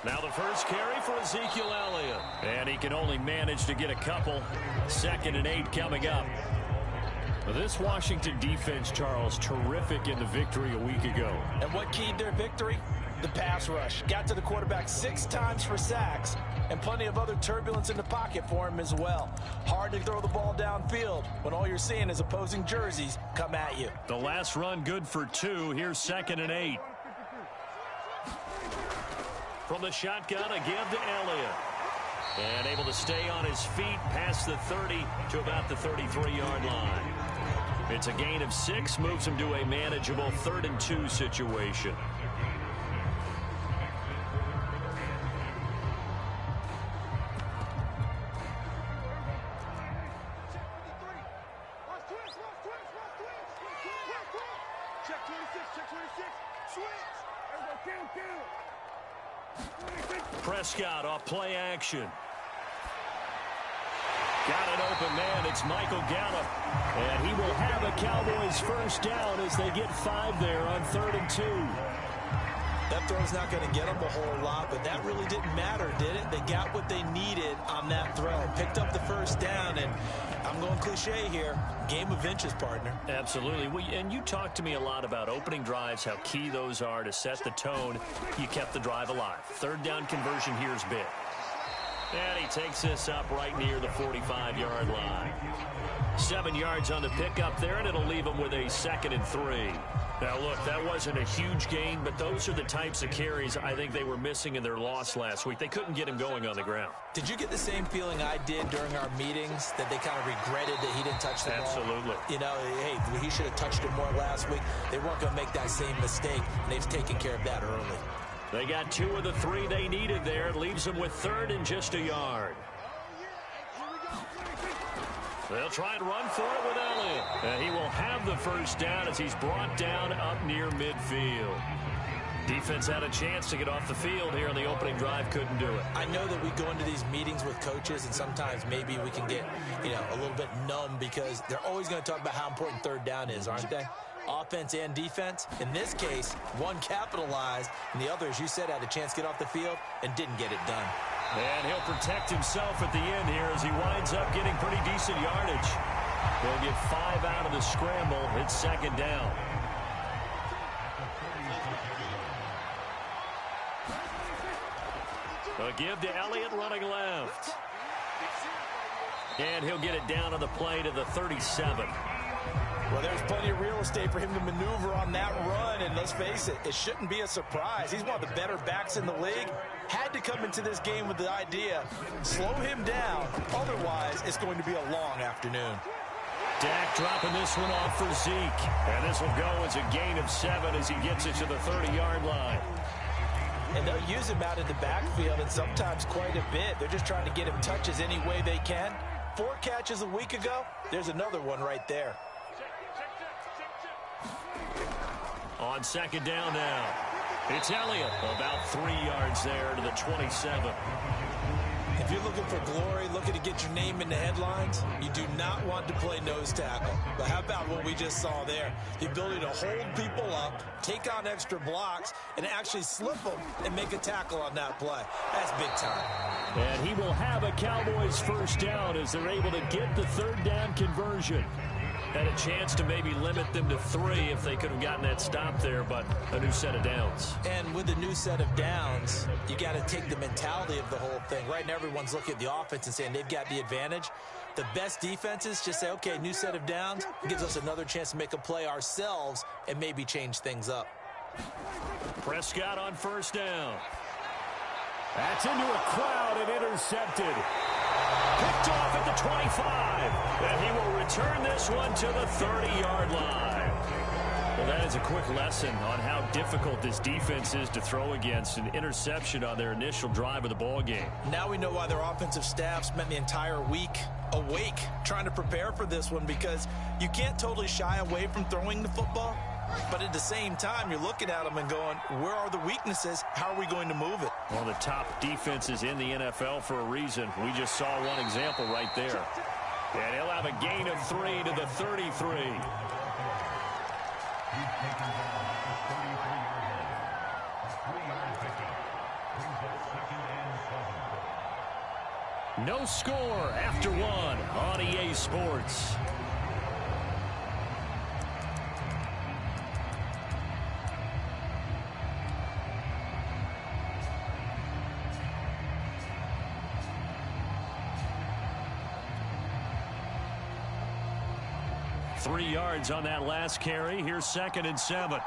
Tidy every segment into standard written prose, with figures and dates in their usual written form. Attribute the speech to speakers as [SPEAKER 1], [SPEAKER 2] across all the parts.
[SPEAKER 1] Now the first carry for Ezekiel Elliott. And he can only manage to get a couple. 2nd and 8 coming up. This Washington defense, Charles, terrific in the victory a week ago.
[SPEAKER 2] And what keyed their victory? The pass rush. Got to the quarterback 6 times for sacks, and plenty of other turbulence in the pocket for him as well. Hard to throw the ball downfield when all you're seeing is opposing jerseys come at you.
[SPEAKER 1] The last run good for 2. Here's 2nd and 8. From the shotgun, a give to Elliott. And able to stay on his feet past the 30 to about the 33-yard line. It's a gain of 6, moves him to a manageable 3rd and 2 situation. Prescott off play action. Got an open man. It's Michael Gallup. And he will have a Cowboys first down as they get 5 there on 3rd and 2.
[SPEAKER 2] That throw's not going to get them a whole lot, but that really didn't matter, did it? They got what they needed on that throw. Picked up the first down, and I'm going cliche here. Game of inches, partner.
[SPEAKER 1] Absolutely. And you talked to me a lot about opening drives, how key those are to set the tone. You kept the drive alive. 3rd down conversion here is big. And he takes this up right near the 45-yard line. 7 yards on the pickup there, and it'll leave him with a 2nd and 3. Now, look, that wasn't a huge gain, but those are the types of carries I think they were missing in their loss last week. They couldn't get him going on the ground.
[SPEAKER 2] Did you get the same feeling I did during our meetings, that they kind of regretted that he didn't touch the ball?
[SPEAKER 1] Absolutely.
[SPEAKER 2] You know, hey, he should have touched it more last week. They weren't going to make that same mistake, and they've taken care of that early.
[SPEAKER 1] They got 2 of the 3 they needed there. It leaves them with 3rd and just a yard. They'll try and run for it with Elliott. And he will have the first down as he's brought down up near midfield. Defense had a chance to get off the field here on the opening drive, couldn't do it.
[SPEAKER 2] I know that we go into these meetings with coaches, and sometimes maybe we can get, a little bit numb because they're always going to talk about how important 3rd down is, aren't they? Offense and defense. In this case, one capitalized, and the other, as you said, had a chance to get off the field and didn't get it done.
[SPEAKER 1] And he'll protect himself at the end here as he winds up getting pretty decent yardage. They'll get 5 out of the scramble. It's 2nd down. A give to Elliott running left. And he'll get it down on the play to the 37.
[SPEAKER 2] Well, there's plenty of real estate for him to maneuver on that run, and let's face it, it shouldn't be a surprise. He's one of the better backs in the league. Had to come into this game with the idea, slow him down, otherwise it's going to be a long afternoon.
[SPEAKER 1] Dak dropping this one off for Zeke, and this will go as a gain of 7 as he gets it to the 30-yard line.
[SPEAKER 2] And they'll use him out in the backfield, and sometimes quite a bit. They're just trying to get him touches any way they can. 4 catches a week ago, there's another one right there.
[SPEAKER 1] On 2nd down now, it's Elliott. About 3 yards there to the 27.
[SPEAKER 2] If you're looking for glory, looking to get your name in the headlines, you do not want to play nose tackle. But how about what we just saw there? The ability to hold people up, take on extra blocks, and actually slip them and make a tackle on that play. That's big time.
[SPEAKER 1] And he will have a Cowboys first down as they're able to get the 3rd down conversion. Had a chance to maybe limit them to 3 if they could have gotten that stop there, but a new set of downs.
[SPEAKER 2] And with the new set of downs, you got to take the mentality of the whole thing. Right now, everyone's looking at the offense and saying they've got the advantage. The best defenses just say, okay, new set of downs. It gives us another chance to make a play ourselves and maybe change things up.
[SPEAKER 1] Prescott on first down. That's into a crowd and intercepted. Picked off at the 25. And he will return this one to the 30-yard line. Well, that is a quick lesson on how difficult this defense is to throw against. An interception on their initial drive of the ball game.
[SPEAKER 2] Now we know why their offensive staff spent the entire week awake trying to prepare for this one, because you can't totally shy away from throwing the football. But at the same time, you're looking at them and going, where are the weaknesses? How are we going to move it?
[SPEAKER 1] One of the top defenses in the NFL for a reason. We just saw one example right there. And he'll have a gain of 3 to the 33. No score after one on EA Sports. Three yards on that last carry. Here's 2nd and 7.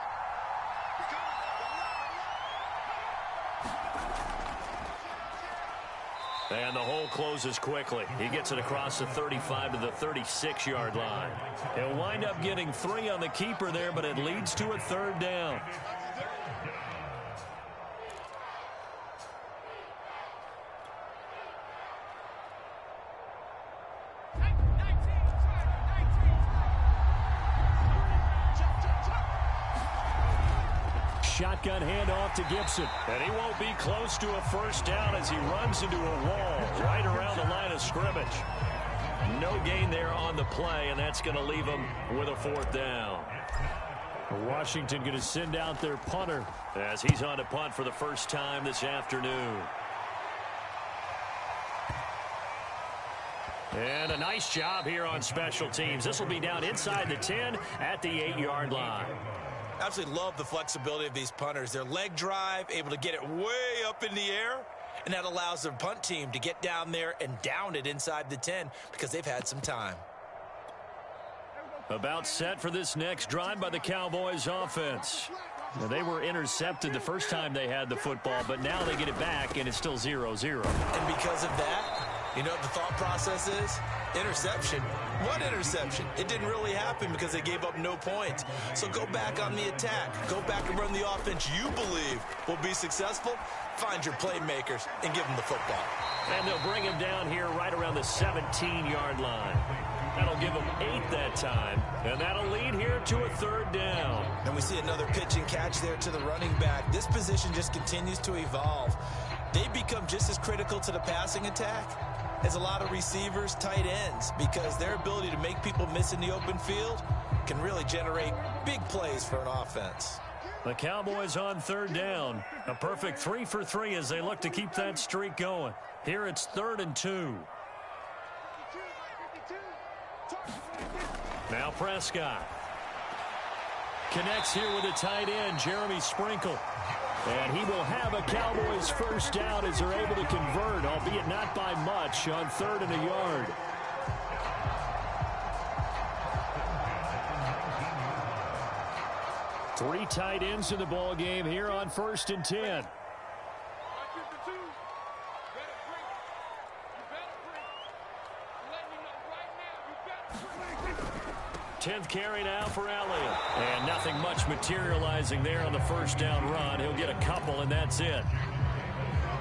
[SPEAKER 1] And the hole closes quickly. He gets it across the 35 to the 36-yard line. He'll wind up getting 3 on the keeper there, but it leads to a 3rd down. Shotgun handoff to Gibson. And he won't be close to a 1st down as he runs into a wall right around the line of scrimmage. No gain there on the play, and that's going to leave him with a 4th down. Washington going to send out their punter as he's on to punt for the first time this afternoon. And a nice job here on special teams. This will be down inside the 10 at the 8-yard line.
[SPEAKER 2] Absolutely love the flexibility of these punters. Their leg drive, able to get it way up in the air, and that allows their punt team to get down there and down it inside the 10 because they've had some time.
[SPEAKER 1] About set for this next drive by the Cowboys offense. Now, they were intercepted the first time they had the football, but now they get it back, and it's still 0-0.
[SPEAKER 2] And because of that, you know what the thought process is? Interception. What interception? It didn't really happen because they gave up no points. So go back on the attack. Go back and run the offense you believe will be successful. Find your playmakers and give them the football.
[SPEAKER 1] And they'll bring him down here right around the 17-yard line. That'll give them 8 that time, and that'll lead here to a 3rd down.
[SPEAKER 2] And we see another pitch and catch there to the running back. This position just continues to evolve. They become just as critical to the passing attack as a lot of receivers, tight ends, because their ability to make people miss in the open field can really generate big plays for an offense.
[SPEAKER 1] The Cowboys on 3rd down. A perfect 3 for 3 as they look to keep that streak going. Here it's 3rd and 2. Now Prescott connects here with a tight end, Jeremy Sprinkle. And he will have a Cowboys 1st down as they're able to convert, albeit not by much, on 3rd and a yard. Three tight ends in the ball game here on 1st and 10. 10th carry now for Elliott. And nothing much materializing there on the 1st down run. He'll get a couple, and that's it.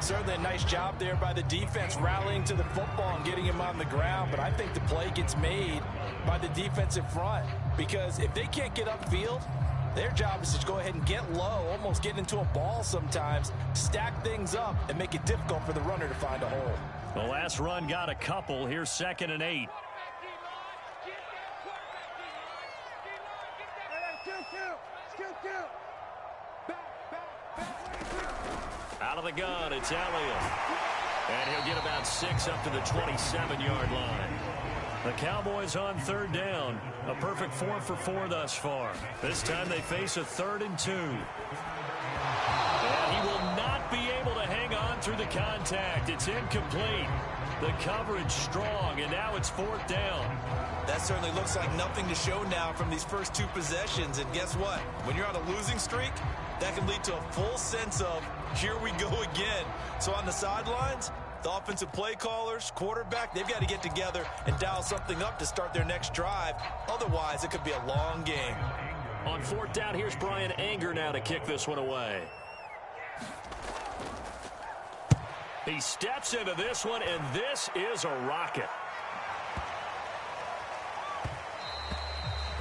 [SPEAKER 2] Certainly a nice job there by the defense rallying to the football and getting him on the ground. But I think the play gets made by the defensive front. Because if they can't get upfield, their job is to go ahead and get low, almost get into a ball sometimes, stack things up, and make it difficult for the runner to find a hole.
[SPEAKER 1] The last run got a couple. Here's 2nd and 8. Out of the gun, it's Elliott. And he'll get about 6 up to the 27-yard line. The Cowboys on 3rd down. A perfect 4 for 4 thus far. This time they face a 3rd and 2. And he will not be able to hang on through the contact. It's incomplete. The coverage strong, and now it's 4th down.
[SPEAKER 2] That certainly looks like nothing to show now from these first 2 possessions. And guess what? When you're on a losing streak, that can lead to a full sense of, here we go again. So on the sidelines, the offensive play callers, quarterback, they've got to get together and dial something up to start their next drive. Otherwise, it could be a long game.
[SPEAKER 1] On 4th down, here's Brian Anger now to kick this one away. He steps into this one, and this is a rocket.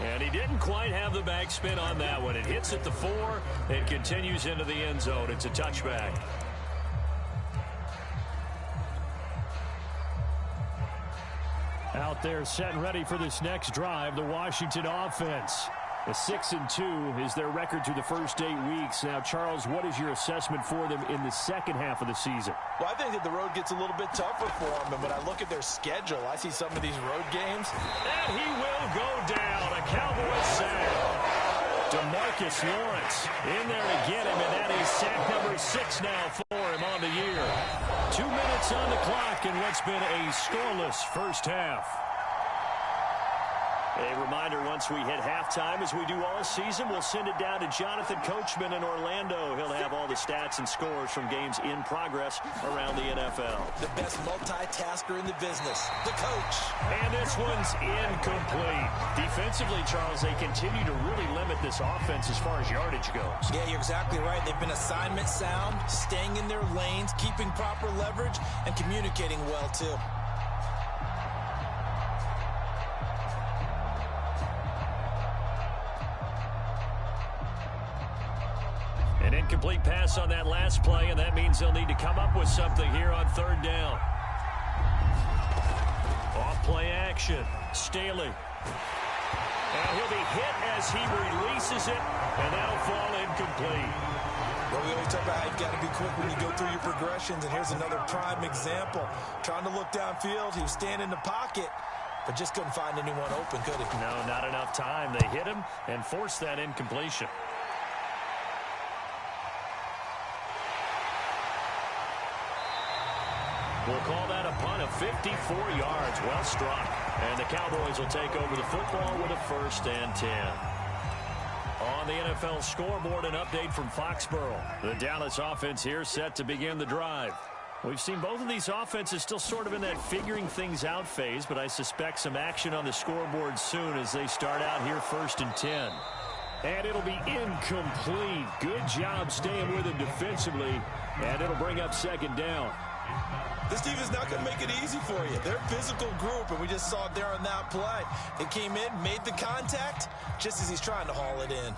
[SPEAKER 1] And he didn't quite have the backspin on that one. It hits at the 4 and continues into the end zone. It's a touchback. Out there set and ready for this next drive, the Washington offense. A 6-2 is their record through the first 8 weeks. Now, Charles, what is your assessment for them in the second half of the season?
[SPEAKER 2] Well, I think that the road gets a little bit tougher for them. And when I look at their schedule, I see some of these road games.
[SPEAKER 1] And he will go down. A Cowboys sack. DeMarcus Lawrence in there to get him, and that is sack number 6 now for him on the year. 2 minutes on the clock in what's been a scoreless first half. A reminder, once we hit halftime, as we do all season, we'll send it down to Jonathan Coachman in Orlando. He'll have all the stats and scores from games in progress around the NFL.
[SPEAKER 2] The best multitasker in the business, the coach.
[SPEAKER 1] And this one's incomplete. Defensively, Charles, they continue to really limit this offense as far as yardage goes.
[SPEAKER 2] Yeah, you're exactly right. They've been assignment sound, staying in their lanes, keeping proper leverage, and communicating well, too.
[SPEAKER 1] An incomplete pass on that last play, and that means they'll need to come up with something here on third down. Off-play action. Staley. And he'll be hit as he releases it, and that'll fall incomplete.
[SPEAKER 2] Well, we always talk about how you've got to be quick when you go through your progressions, and here's another prime example. Trying to look downfield, he was standing in the pocket, but just couldn't find anyone open, could he?
[SPEAKER 1] No, not enough time. They hit him and forced that incompletion. We'll call that a punt of 54 yards. Well struck. And the Cowboys will take over the football with a 1st and 10. On the NFL scoreboard, an update from Foxborough. The Dallas offense here set to begin the drive. We've seen both of these offenses still sort of in that figuring things out phase, but I suspect some action on the scoreboard soon as they start out here 1st and 10. And it'll be incomplete. Good job staying with him defensively, and it'll bring up 2nd down.
[SPEAKER 2] This team is not going to make it easy for you. They're a physical group, and we just saw it there on that play. It came in, made the contact, just as he's trying to haul it in.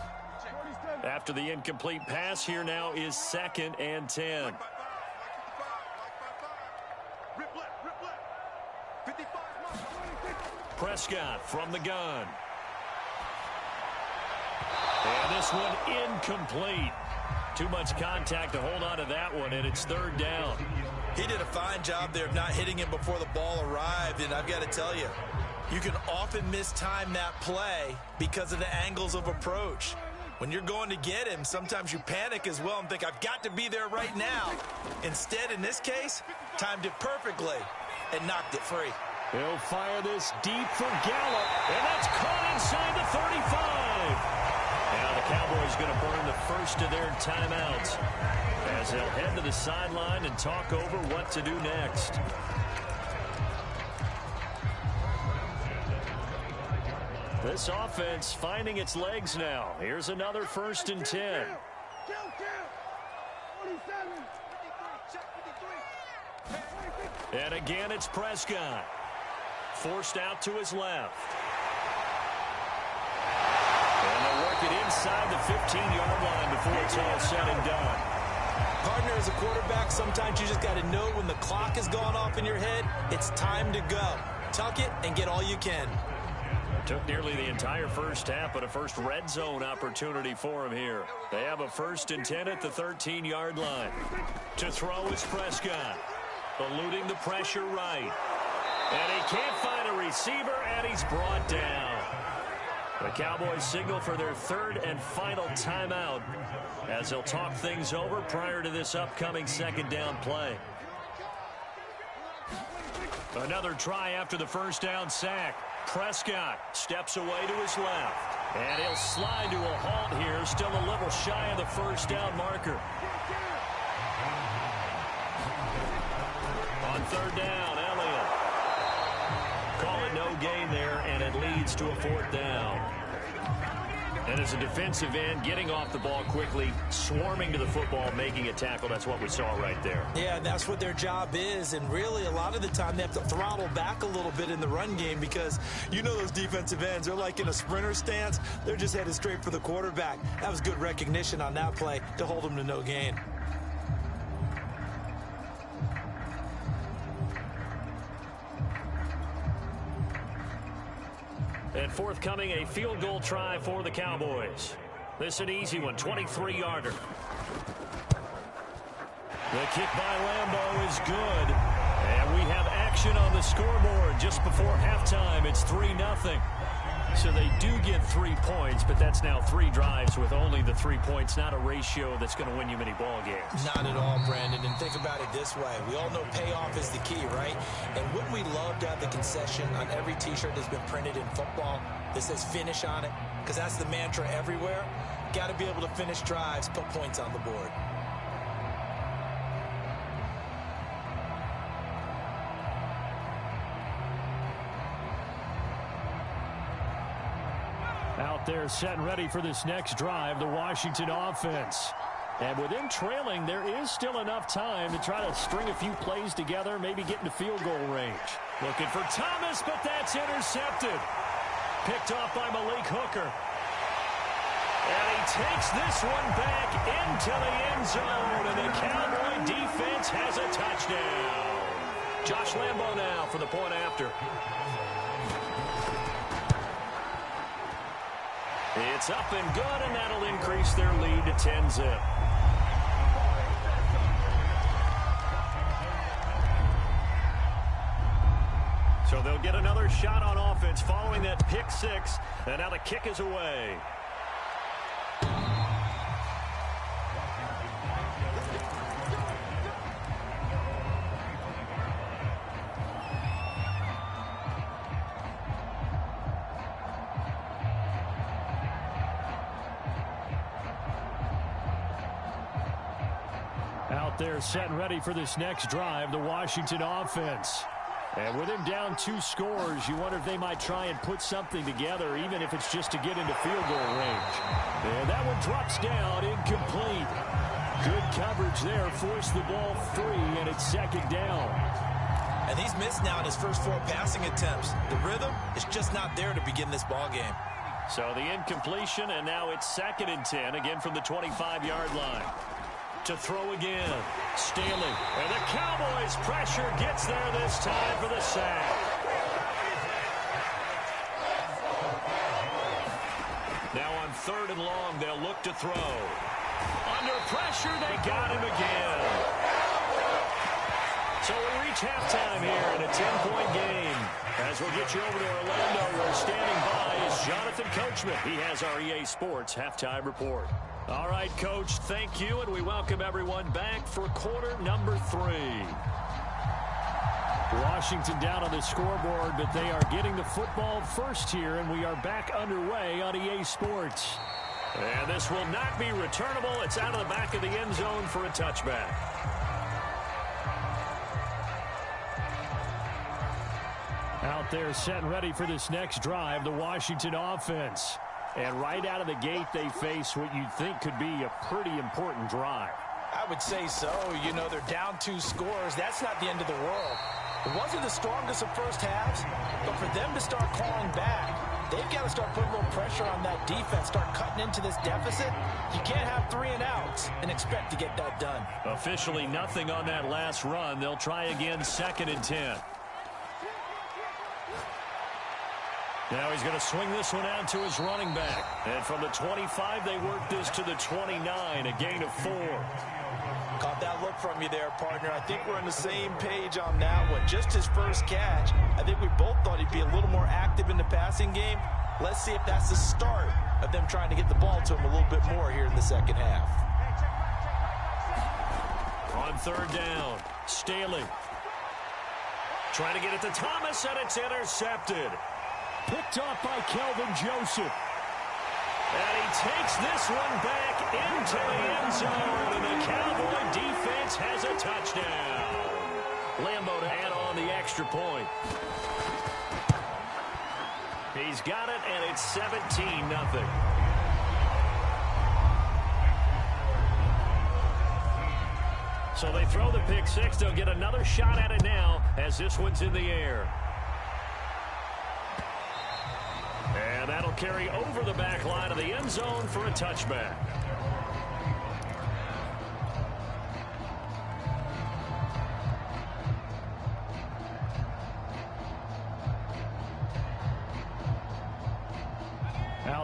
[SPEAKER 1] After the incomplete pass, here now is 2nd and 10. Prescott from the gun. And this one incomplete. Too much contact to hold on to that one, and it's 3rd down.
[SPEAKER 2] He did a fine job there of not hitting him before the ball arrived, and I've got to tell you, you can often mistime that play because of the angles of approach. When you're going to get him, sometimes you panic as well and think, I've got to be there right now. Instead, in this case, timed it perfectly and knocked it free.
[SPEAKER 1] He'll fire this deep for Gallup, and that's caught inside the 35. Now the Cowboys going to burn the first of their timeouts as they'll head to the sideline and talk over what to do next. This offense finding its legs now. Here's another 1st and 10. And again, it's Prescott. Forced out to his left. And they'll work it inside the 15-yard line before it's all said and done.
[SPEAKER 2] Partner, as a quarterback, sometimes you just got to know when the clock has gone off in your head, it's time to go. Tuck it and get all you can.
[SPEAKER 1] Took nearly the entire first half, but a first red zone opportunity for him here. They have a 1st and 10 at the 13-yard line. To throw is Prescott. Eluding the pressure right. And he can't find a receiver, and he's brought down. The Cowboys signal for their 3rd and final timeout as they'll talk things over prior to this upcoming 2nd down play. Another try after the 1st down sack. Prescott steps away to his left. And he'll slide to a halt here, still a little shy of the 1st down marker. On 3rd down, Elliott. Call it no gain there, and it leads to a 4th down. And as a defensive end, getting off the ball quickly, swarming to the football, making a tackle, that's what we saw right there.
[SPEAKER 2] Yeah, that's what their job is, and really a lot of the time they have to throttle back a little bit in the run game because you know those defensive ends, they're like in a sprinter stance. They're just headed straight for the quarterback. That was good recognition on that play to hold them to no gain.
[SPEAKER 1] And forthcoming, a field goal try for the Cowboys. This is an easy one, 23-yarder. The kick by Lambeau is good. And we have action on the scoreboard just before halftime. It's 3-0. So they do get 3 points, but that's now 3 drives with only the 3 points, not a ratio that's going to win you many ball games.
[SPEAKER 2] Not at all, Brandon. And think about it this way. We all know payoff is the key, right? And wouldn't we love to have the concession on every T-shirt that's been printed in football that says finish on it? Because that's the mantra everywhere. Got to be able to finish drives, put points on the board.
[SPEAKER 1] Out there set and ready for this next drive, the Washington offense. And with them trailing, there is still enough time to try to string a few plays together, maybe get into field goal range. Looking for Thomas, but that's intercepted. Picked off by Malik Hooker. And he takes this one back into the end zone, and the Cowboy defense has a touchdown. Josh Lambeau now for the point after. It's up and good, and that'll increase their lead to 10-zip. So they'll get another shot on offense following that pick six, and now the kick is away. Out there set and ready for this next drive, the Washington offense. And with him down 2 scores, you wonder if they might try and put something together, even if it's just to get into field goal range. And that one drops down, incomplete. Good coverage there, forced the ball free, and it's 2nd down.
[SPEAKER 2] And he's missed now in his first 4 passing attempts. The rhythm is just not there to begin this ball game.
[SPEAKER 1] So the incompletion, and now it's 2nd and 10, again from the 25-yard line. To throw again, Staley. And the Cowboys' pressure gets there this time for the sack. Now on 3rd and long, they'll look to throw. Under pressure, they got him again. So we reach halftime here in a 10-point game. As we'll get you over to Orlando, where standing by is Jonathan Coachman. He has our EA Sports halftime report. All right, Coach, thank you, and we welcome everyone back for quarter number 3. Washington down on the scoreboard, but they are getting the football first here, and we are back underway on EA Sports. And this will not be returnable. It's out of the back of the end zone for a touchback. Out there set and ready for this next drive, the Washington offense. And right out of the gate, they face what you'd think could be a pretty important drive.
[SPEAKER 2] I would say so. You know, they're down 2 scores. That's not the end of the world. It wasn't the strongest of first halves, but for them to start clawing back, they've got to start putting a little pressure on that defense, start cutting into this deficit. You can't have 3 and outs and expect to get that done.
[SPEAKER 1] Officially nothing on that last run. They'll try again, 2nd and 10. Now he's going to swing this one out to his running back. And from the 25, they work this to the 29, a gain of 4.
[SPEAKER 2] Caught that look from you there, partner. I think we're on the same page on that one. Just his first catch. I think we both thought he'd be a little more active in the passing game. Let's see if that's the start of them trying to get the ball to him a little bit more here in the second half.
[SPEAKER 1] On 3rd down, Staley. Trying to get it to Thomas, and it's intercepted. Picked off by Kelvin Joseph. And he takes this one back into the end zone, and the Cowboy defense has a touchdown. Lambeau to add on the extra point. He's got it, and it's 17-0. So they throw the pick six. They'll get another shot at it now as this one's in the air. And that'll carry over the back line of the end zone for a touchback.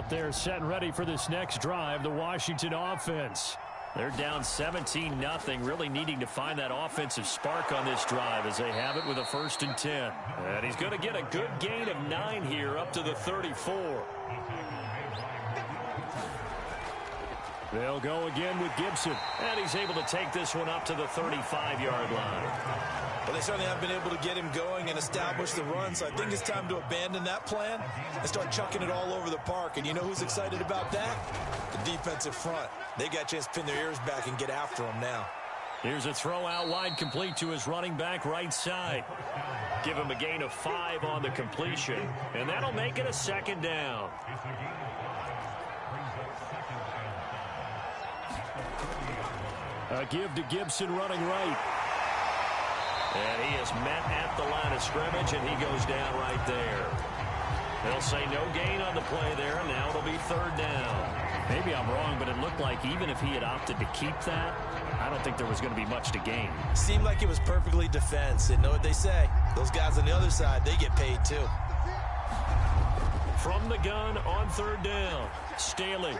[SPEAKER 1] out there setting ready for this next drive, the Washington offense. They're down 17-0, really needing to find that offensive spark on this drive as they have it with a 1st and 10. And he's going to get a good gain of 9 here up to the 34. They'll go again with Gibson. And he's able to take this one up to the 35-yard line.
[SPEAKER 2] Well, they certainly have been able to get him going and establish the run, so I think it's time to abandon that plan and start chucking it all over the park. And you know who's excited about that? The defensive front. They got a chance to pin their ears back and get after him now.
[SPEAKER 1] Here's a throw out wide, complete to his running back right side. Give him a gain of 5 on the completion, and that'll make it a 2nd down. A give to Gibson running right. And he is met at the line of scrimmage, and he goes down right there. They'll say no gain on the play there, and now it'll be 3rd down. Maybe I'm wrong, but it looked like even if he had opted to keep that, I don't think there was going to be much to gain.
[SPEAKER 2] Seemed like it was perfectly defense. And know what they say? Those guys on the other side, they get paid too.
[SPEAKER 1] From the gun on 3rd down, Staley.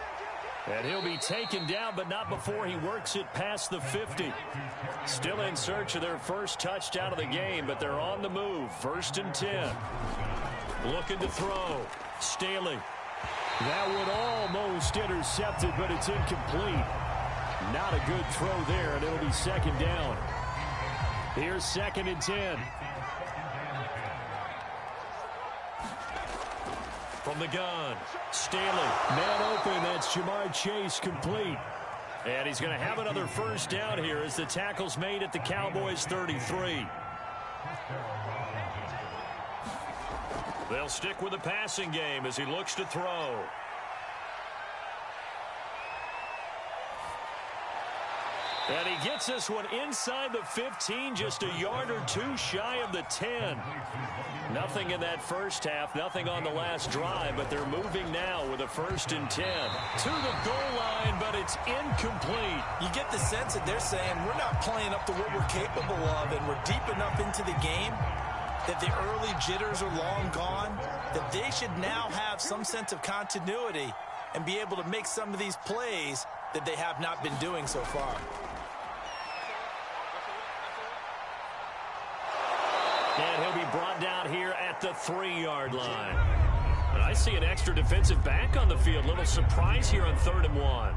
[SPEAKER 1] And he'll be taken down, but not before he works it past the 50. Still in search of their first touchdown of the game, but they're on the move. 1st and 10. Looking to throw. Staley. That would almost intercepted, but it's incomplete. Not a good throw there, and it'll be 2nd down. Here's 2nd and 10. From the gun, Staley. Man open, that's Jamar Chase, complete. And he's going to have another 1st down here as the tackle's made at the Cowboys' 33. They'll stick with the passing game as he looks to throw. And he gets this one inside the 15, just a yard or 2 shy of the 10. Nothing in that first half, nothing on the last drive, but they're moving now with a 1st and 10. To the goal line, but it's incomplete.
[SPEAKER 2] You get the sense that they're saying we're not playing up to what we're capable of, and we're deep enough into the game that the early jitters are long gone, that they should now have some sense of continuity and be able to make some of these plays that they have not been doing so far.
[SPEAKER 1] And he'll be brought down here at the 3-yard line. And I see an extra defensive back on the field. Little surprise here on 3rd and 1.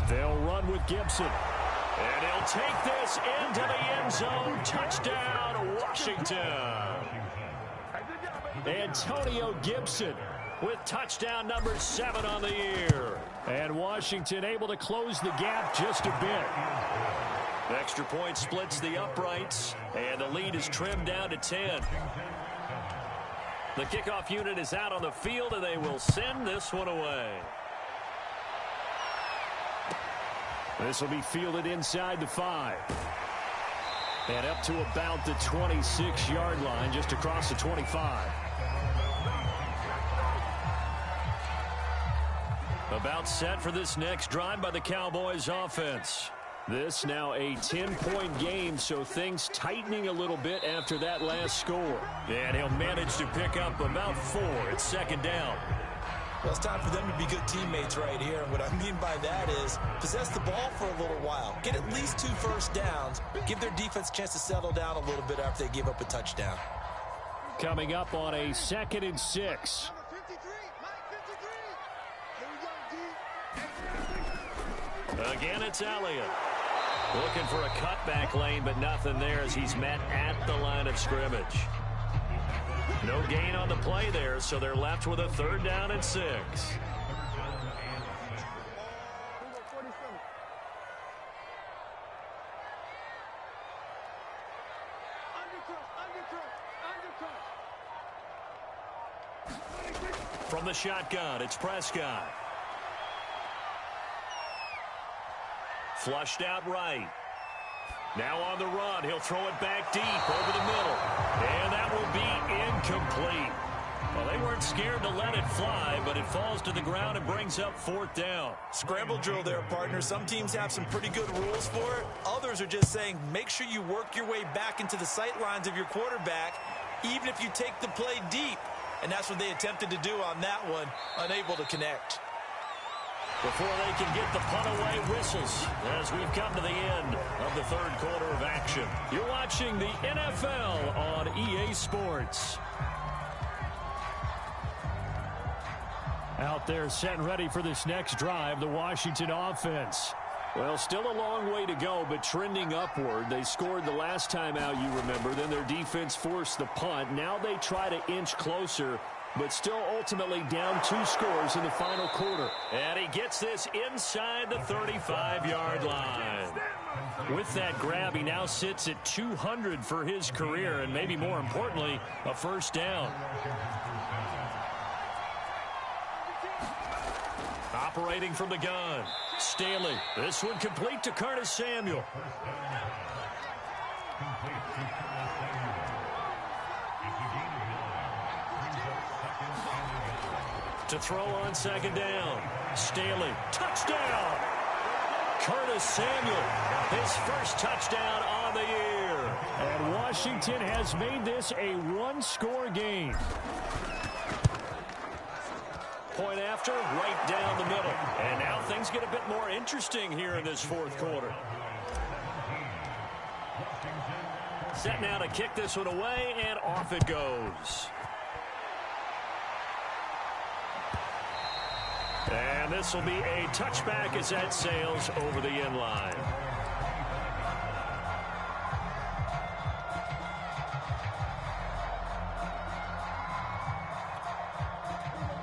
[SPEAKER 1] They'll run with Gibson. And he'll take this into the end zone. Touchdown, Washington. Antonio Gibson with touchdown number 7 on the year. And Washington able to close the gap just a bit. Extra point splits the uprights, and the lead is trimmed down to 10. The kickoff unit is out on the field, and they will send this one away. This will be fielded inside the 5. And up to about the 26-yard line, just across the 25. About set for this next drive by the Cowboys offense. This now a 10-point game, so things tightening a little bit after that last score. And he'll manage to pick up about 4. It's 2nd down.
[SPEAKER 2] Well, it's time for them to be good teammates right here. And what I mean by that is possess the ball for a little while. Get at least 2 first downs. Give their defense a chance to settle down a little bit after they give up a touchdown.
[SPEAKER 1] Coming up on a 2nd and 6. Again, it's Elliott. Looking for a cutback lane, but nothing there as he's met at the line of scrimmage. No gain on the play there, so they're left with a 3rd down and 6. From the shotgun, it's Prescott. Flushed out right. Now on the run, he'll throw it back deep over the middle. And that will be incomplete. Well, they weren't scared to let it fly, but it falls to the ground and brings up 4th down.
[SPEAKER 2] Scramble drill there, partner. Some teams have some pretty good rules for it. Others are just saying make sure you work your way back into the sight lines of your quarterback even if you take the play deep. And that's what they attempted to do on that one, unable to connect.
[SPEAKER 1] Before they can get the punt away, whistles as we've come to the end of the third quarter of action. You're watching the NFL on EA Sports. Out there set and ready for this next drive, the Washington offense. Well, still a long way to go, but trending upward. They scored the last time out, you remember. Then their defense forced the punt. Now they try to inch closer, but still ultimately down 2 scores in the final quarter. And he gets this inside the 35-yard line. With that grab, he now sits at 200 for his career, and maybe more importantly, a first down. Operating from the gun, Staley. This one complete to Curtis Samuel. To throw on second down, Staley. Touchdown! Curtis Samuel, his first touchdown on the year. And Washington has made this a 1-score game. Point after, right down the middle. And now things get a bit more interesting here in this fourth quarter. Set now to kick this one away, and off it goes. And this will be a touchback as that sails over the end line.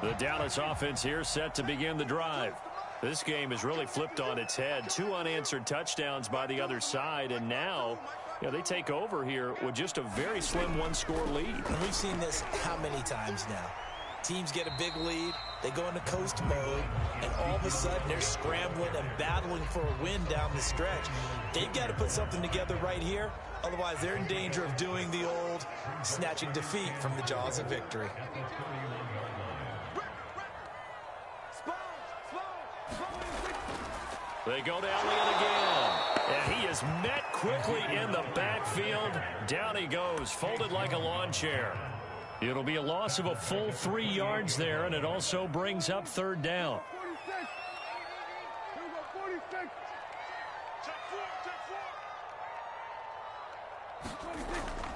[SPEAKER 1] The Dallas offense here set to begin the drive. This game is really flipped on its head. 2 unanswered touchdowns by the other side, and now they take over here with just a very slim 1-score lead.
[SPEAKER 2] And we've seen this how many times now? Teams get a big lead, they go into coast mode, and all of a sudden they're scrambling and battling for a win down the stretch. They've got to put something together right here, otherwise they're in danger of doing the old snatching defeat from the jaws of victory.
[SPEAKER 1] They go to Elliott again, and he is met quickly in the backfield. Down he goes, folded like a lawn chair. It'll be a loss of a full 3 yards there, and it also brings up third down.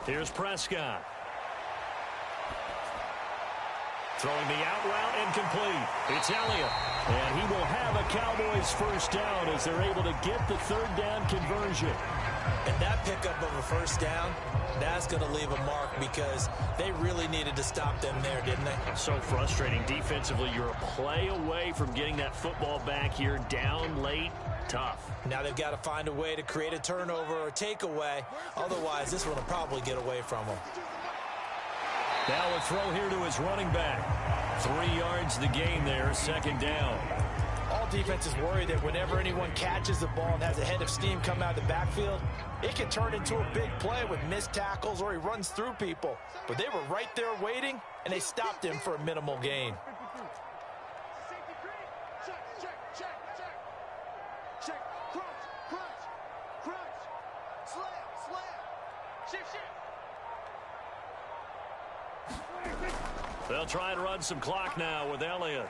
[SPEAKER 1] Here's Prescott. Throwing the out route, incomplete. It's Elliott. And he will have a Cowboys first down as they're able to get the third down conversion.
[SPEAKER 2] And that pickup of a first down, that's going to leave a mark because they really needed to stop them there, didn't they?
[SPEAKER 1] So frustrating. Defensively, you're a play away from getting that football back here down late. Tough.
[SPEAKER 2] Now they've got to find a way to create a turnover or takeaway. Otherwise, this one will probably get away from them.
[SPEAKER 1] Now a throw here to his running back. 3 yards the gain there, second down.
[SPEAKER 2] All defenses worry that whenever anyone catches the ball and has a head of steam come out of the backfield, it can turn into a big play with missed tackles or he runs through people. But they were right there waiting, and they stopped him for a minimal gain.
[SPEAKER 1] They'll try and run some clock now with Elliott.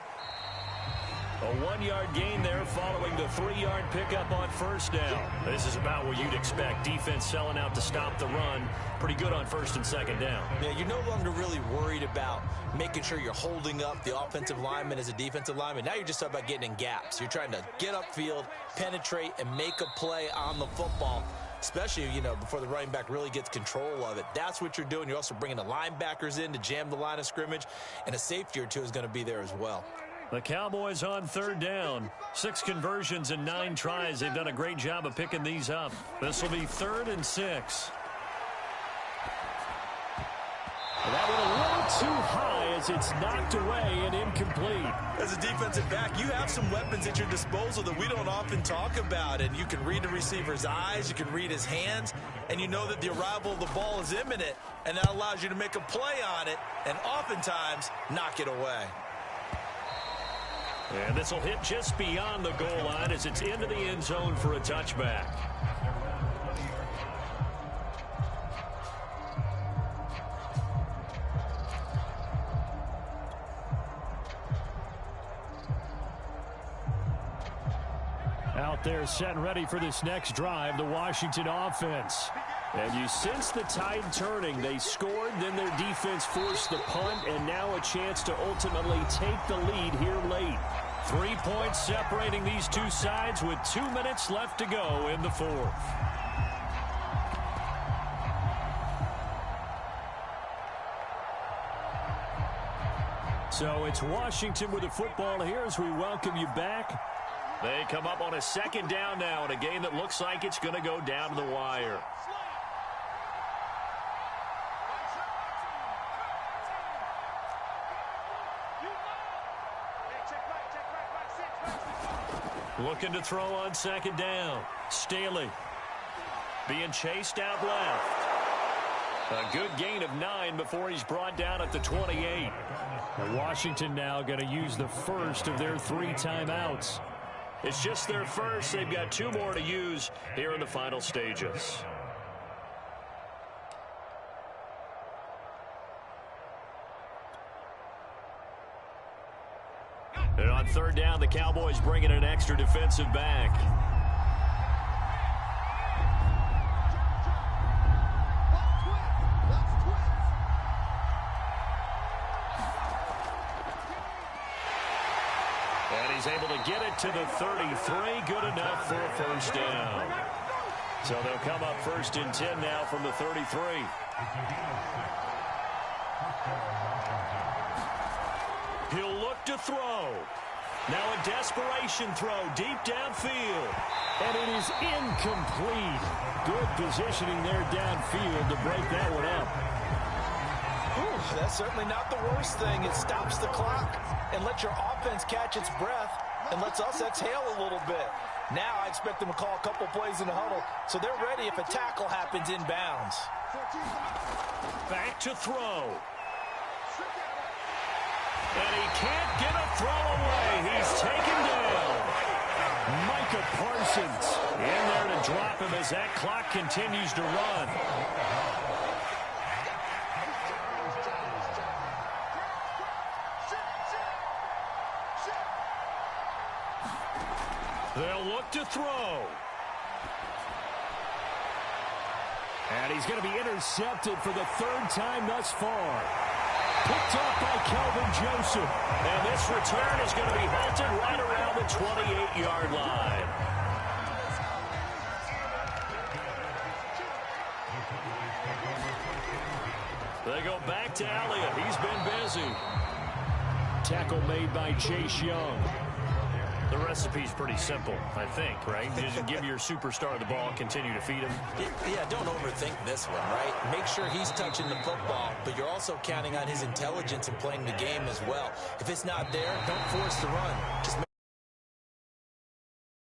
[SPEAKER 1] A 1-yard gain there following the 3-yard pickup on first down. This is about what you'd expect. Defense selling out to stop the run. Pretty good on first and second down.
[SPEAKER 2] Yeah, you're no longer really worried about making sure you're holding up the offensive lineman as a defensive lineman. Now you're just about getting in gaps. You're trying to get upfield, penetrate, and make a play on the football. Especially, before the running back really gets control of it. That's what you're doing. You're also bringing the linebackers in to jam the line of scrimmage, and a safety or two is going to be there as well.
[SPEAKER 1] The Cowboys on third down. 6 conversions and 9 tries. They've done a great job of picking these up. This will be 3rd and 6. That one a little too high as it's knocked away and incomplete.
[SPEAKER 2] As a defensive back, you have some weapons at your disposal that we don't often talk about. And you can read the receiver's eyes, you can read his hands, and you know that the arrival of the ball is imminent. And that allows you to make a play on it and oftentimes knock it away.
[SPEAKER 1] And this will hit just beyond the goal line as it's into the end zone for a touchback. there set and ready for this next drive, the Washington offense. And you sense the tide turning. They scored, then their defense forced the punt, and now a chance to ultimately take the lead here late. 3 points separating these two sides with 2 minutes left to go in the fourth. So it's Washington with the football here as we welcome you back. They come up on a second down now in a game that looks like it's going to go down to the wire. Looking to throw on second down. Staley being chased out left. A good gain of 9 before he's brought down at the 28. And Washington now going to use the first of their 3 timeouts. It's just their first. They've got 2 more to use here in the final stages. And on third down, the Cowboys bring in an extra defensive back. And he's able to get it to the 33. Good enough for a first down. So they'll come up first and 10 now from the 33. He'll look to throw. Now a desperation throw deep downfield. And it is incomplete. Good positioning there downfield to break that one up.
[SPEAKER 2] Ooh, that's certainly not the worst thing. It stops the clock and lets your offense catch its breath and lets us exhale a little bit. Now I expect them to call a couple plays in the huddle so they're ready if a tackle happens inbounds.
[SPEAKER 1] Back to throw. And he can't get a throw away. He's taken down. Micah Parsons in there to drop him as that clock continues to run. They'll look to throw. And he's going to be intercepted for the 3rd time thus far. Picked up by Kelvin Joseph. And this return is going to be halted right around the 28-yard line. They go back to Elliott. He's been busy. Tackle made by Chase Young. The recipe's pretty simple, I think, right? You just give your superstar the ball, continue to feed him.
[SPEAKER 2] Yeah, don't overthink this one, right? Make sure he's touching the football, but you're also counting on his intelligence and playing the game as well. If it's not there, don't force the run. Just